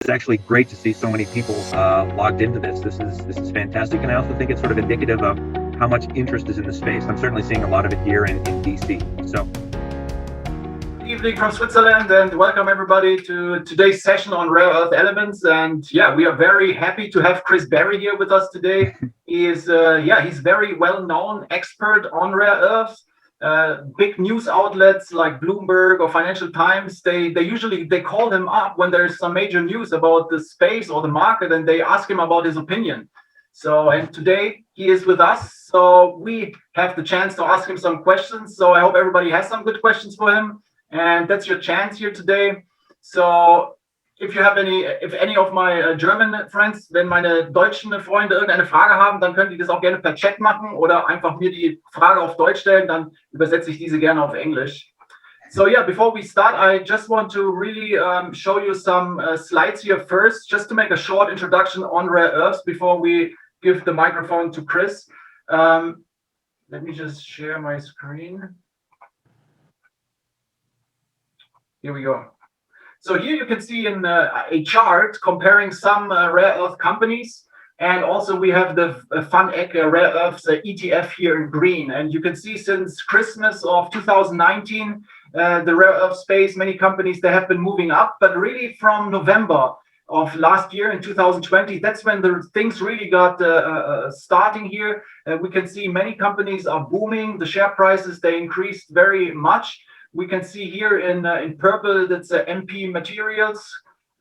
is actually great to see so many people logged into this. This is fantastic, and I also think it's sort of indicative of how much interest is in the space. I'm certainly seeing a lot of it here in DC. So. Good evening from Switzerland, and welcome everybody to today's session on rare earth elements. And yeah, we are very happy to have Chris Berry here with us today. He is he's very well-known expert on rare earths. Big news outlets like Bloomberg or Financial Times, they usually call him up when there's some major news about the space or the market, and they ask him about his opinion. So, and today he is with us, so we have the chance to ask him some questions. So I hope everybody has some good questions for him. And that's your chance here today. So, if any of my German friends, wenn meine deutschen Freunde irgendeine Frage haben, dann könnt ihr das auch gerne per Chat machen oder einfach mir die Frage auf Deutsch stellen, dann übersetze ich diese gerne auf Englisch. So yeah, before we start, I just want to really show you some slides here first, just to make a short introduction on rare earths before we give the microphone to Chris. Let me just share my screen. Here we go. So here you can see in a chart comparing some rare earth companies, and also we have the FunEck rare earths ETF here in green. And you can see since Christmas of 2019, the rare earth space, many companies, they have been moving up, but really from November of last year in 2020, that's when the things really got starting here. We can see many companies are booming. The share prices, they increased very much. We can see here in purple, that's MP Materials,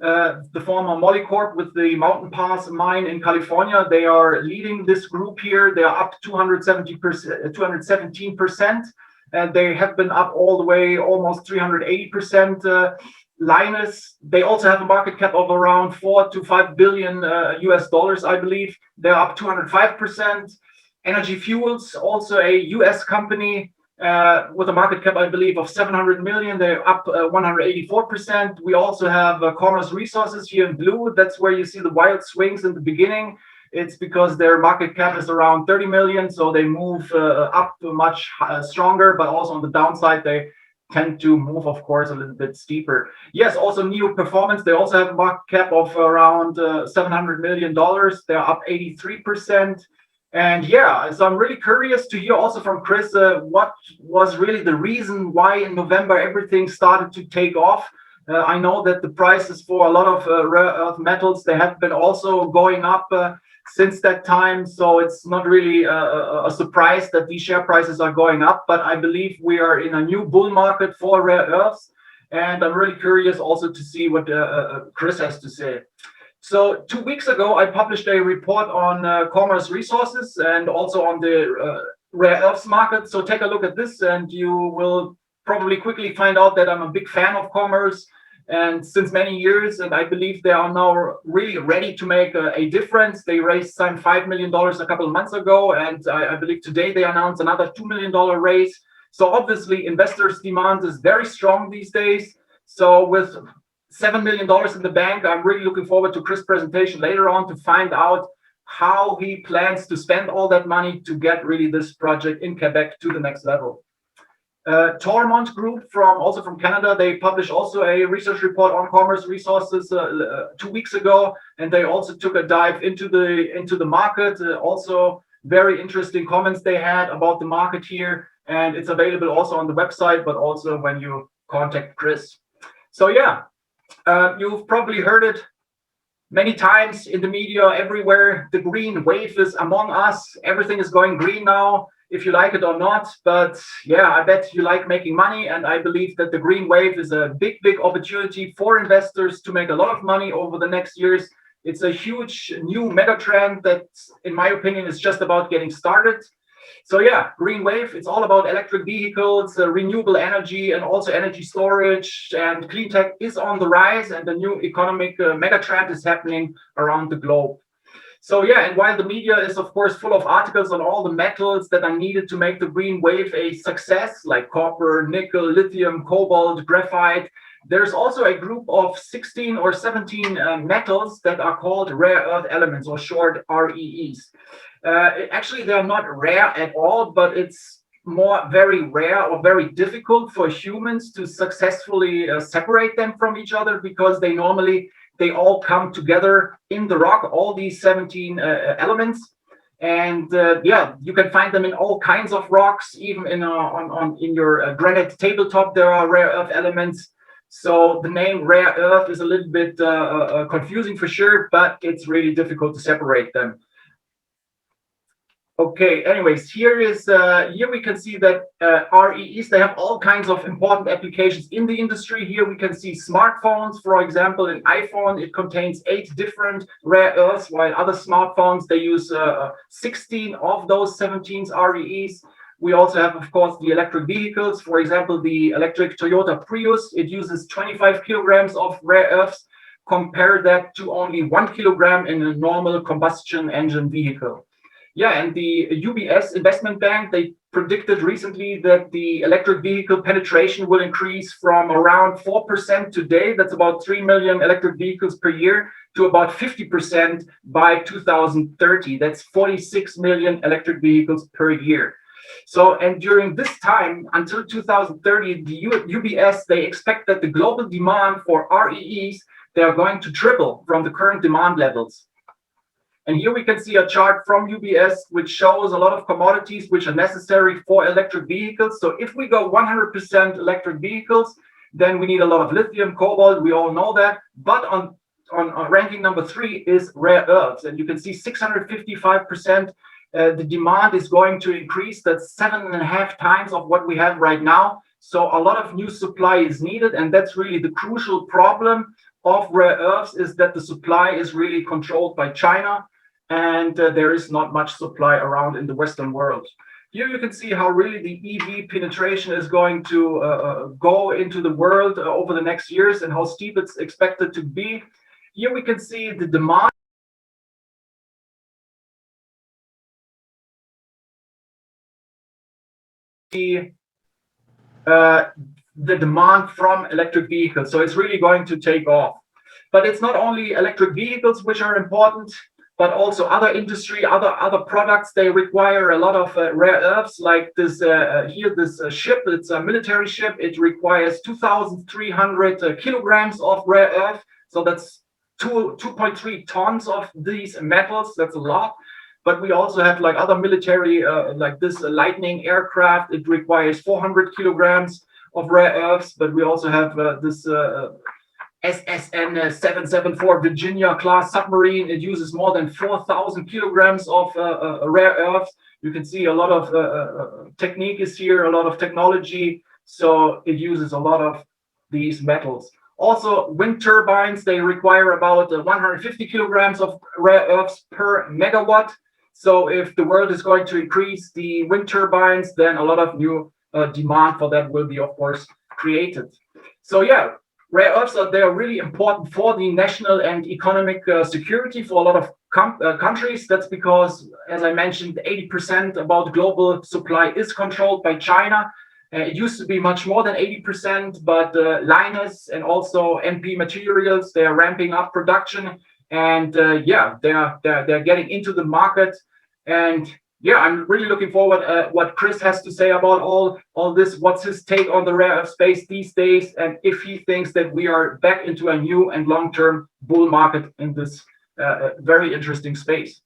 the former Molycorp with the Mountain Pass mine in California. They are leading this group here. They are up 217%, and they have been up all the way almost 380%. Linus, they also have a market cap of around 4 to 5 billion US dollars, I believe. They're up 205%. Energy Fuels, also a US company, with a market cap, I believe, of 700 million. They're up 184%. We also have Commerce Resources here in blue. That's where you see the wild swings in the beginning. It's because their market cap is around 30 million, so they move up much stronger, but also on the downside, they tend to move, of course, a little bit steeper. Yes, also Neo Performance, they also have a market cap of around $700 million. They're up 83%. And yeah, so I'm really curious to hear also from Chris, what was really the reason why in November everything started to take off. I know that the prices for a lot of rare earth metals, they have been also going up since that time. So it's not really a surprise that these share prices are going up, but I believe we are in a new bull market for rare earths. And I'm really curious also to see what Chris has to say. So 2 weeks ago, I published a report on Commerce Resources and also on the rare earths market. So take a look at this and you will probably quickly find out that I'm a big fan of Commerce and since many years, and I believe they are now really ready to make a difference. They raised some $5 million a couple of months ago, and I believe today they announced another $2 million raise. So obviously investors' demand is very strong these days. So with $7 million in the bank, I'm really looking forward to Chris' presentation later on to find out how he plans to spend all that money to get really this project in Quebec to the next level. Tormont Group also from Canada, they published also a research report on Commerce Resources 2 weeks ago, and they also took a dive into the market. Also very interesting comments they had about the market here, and it's available also on the website, but also when you contact Chris. So yeah, you've probably heard it many times in the media everywhere. The green wave is among us. Everything is going green now, if you like it or not. But yeah, I bet you like making money. And I believe that the green wave is a big, big opportunity for investors to make a lot of money over the next years. It's a huge new mega trend that, in my opinion, is just about getting started. So yeah, green wave, it's all about electric vehicles, renewable energy, and also energy storage, and clean tech is on the rise, and the new economic mega trend is happening around the globe. So yeah, and while the media is of course full of articles on all the metals that are needed to make the green wave a success, like copper, nickel, lithium, cobalt, graphite, there's also a group of 16 or 17 metals that are called rare earth elements, or short REEs. Actually, they're not rare at all, but it's very rare or very difficult for humans to successfully separate them from each other, because they normally They all come together in the rock, all these 17 elements. And yeah, you can find them in all kinds of rocks, even in your granite tabletop. There are rare earth elements. So the name rare earth is a little bit confusing for sure, but it's really difficult to separate them. Okay, anyways, here we can see that REEs, they have all kinds of important applications in the industry. Here we can see smartphones. For example, an iPhone, it contains 8 different rare earths, while other smartphones, they use 16 of those 17 REEs. We also have, of course, the electric vehicles. For example, the electric Toyota Prius, it uses 25 kilograms of rare earths. Compare that to only 1 kilogram in a normal combustion engine vehicle. Yeah, and the UBS investment bank, they predicted recently that the electric vehicle penetration will increase from around 4% today, that's about 3 million electric vehicles per year, to about 50% by 2030. That's 46 million electric vehicles per year. So, and during this time, until 2030, the UBS, they expect that the global demand for REEs, they are going to triple from the current demand levels. And here we can see a chart from UBS, which shows a lot of commodities which are necessary for electric vehicles. So if we go 100% electric vehicles, then we need a lot of lithium, cobalt, we all know that. But on ranking number 3 is rare earths. And you can see 655%, the demand is going to increase. That's 7.5 times of what we have right now. So a lot of new supply is needed. And that's really the crucial problem of rare earths, is that the supply is really controlled by China. And there is not much supply around in the Western world. Here you can see how really the EV penetration is going to go into the world over the next years, and how steep it's expected to be. Here we can see the demand. The demand from electric vehicles. So it's really going to take off. But it's not only electric vehicles which are important, but also other industry, other products. They require a lot of rare earths, like this this ship. It's a military ship. It requires 2,300 kilograms of rare earth. So that's 2.3 tons of these metals. That's a lot. But we also have like other military, like this Lightning aircraft. It requires 400 kilograms of rare earths. But we also have this SSN 774 Virginia class submarine. It uses more than 4,000 kilograms of rare earths. You can see a lot of technique is here, a lot of technology. So it uses a lot of these metals. Also, wind turbines, they require about 150 kilograms of rare earths per megawatt. So if the world is going to increase the wind turbines, then a lot of new demand for that will be, of course, created. So yeah, rare earths they are really important for the national and economic security for a lot of countries. That's because, as I mentioned, 80% about global supply is controlled by China. It used to be much more than 80%, but Linus and also MP Materials, they are ramping up production, and yeah, they're getting into the market. And yeah, I'm really looking forward what Chris has to say about all this. What's his take on the rare earth space these days, and if he thinks that we are back into a new and long-term bull market in this very interesting space.